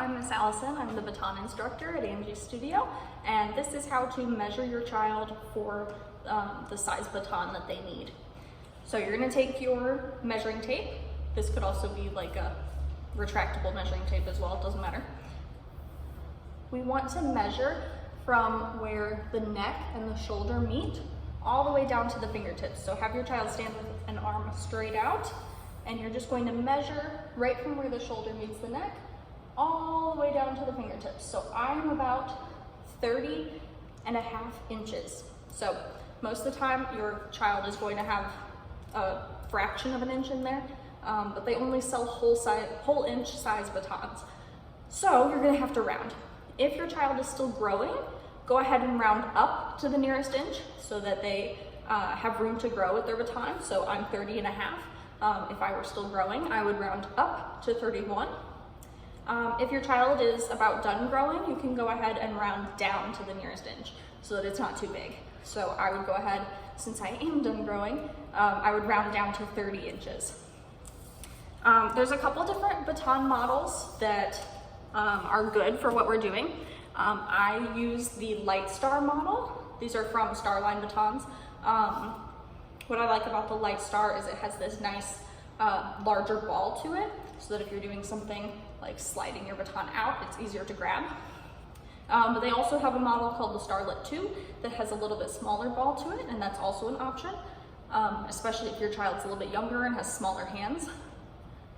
I'm Miss Allison. I'm the Baton instructor at Angie's Studio, and this is how to measure your child for the size baton that they need. So you're going to take your measuring tape. This could also be like a retractable measuring tape as well, it doesn't matter. We want to measure from where the neck and the shoulder meet all the way down to the fingertips. So have your child stand with an arm straight out, and you're just going to measure right from where the shoulder meets the neck all the way down to the fingertips. So I'm about 30 and a half inches. So most of the time your child is going to have a fraction of an inch in there, but they only sell whole inch size batons. So you're gonna have to round. If your child is still growing, go ahead and round up to the nearest inch so that they have room to grow with their baton. So I'm 30 and a half. If I were still growing, I would round up to 31. If your child is about done growing, you can go ahead and round down to the nearest inch so that it's not too big. So I would go ahead, since I am done growing, I would round down to 30 inches. There's a couple different baton models that are good for what we're doing. I use the Lite Star model. These are from Starlet batons. What I like about the Lite Star is it has this nice larger ball to it, so that if you're doing something like sliding your baton out, it's easier to grab. But they also have a model called the Starlet 2 that has a little bit smaller ball to it, and that's also an option, especially if your child's a little bit younger and has smaller hands.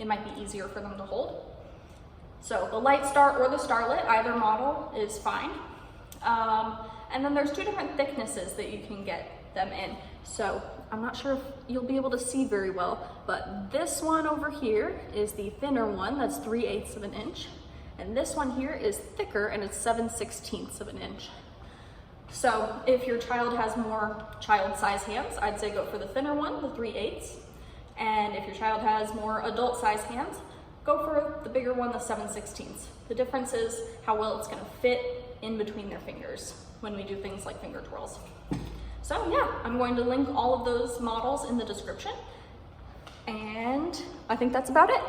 It might be easier for them to hold. So the Lite Star or the Starlet, either model is fine. And then there's two different thicknesses that you can get them in. So I'm not sure if you'll be able to see very well, but this one over here is the thinner one, that's 3/8 of an inch. And this one here is thicker, and it's 7/16 of an inch. So if your child has more child-size hands, I'd say go for the thinner one, the 3/8. And if your child has more adult-size hands, go for the bigger one, the 7/16. The difference is how well it's gonna fit in between their fingers when we do things like finger twirls. So yeah, I'm going to link all of those models in the description. And I think that's about it.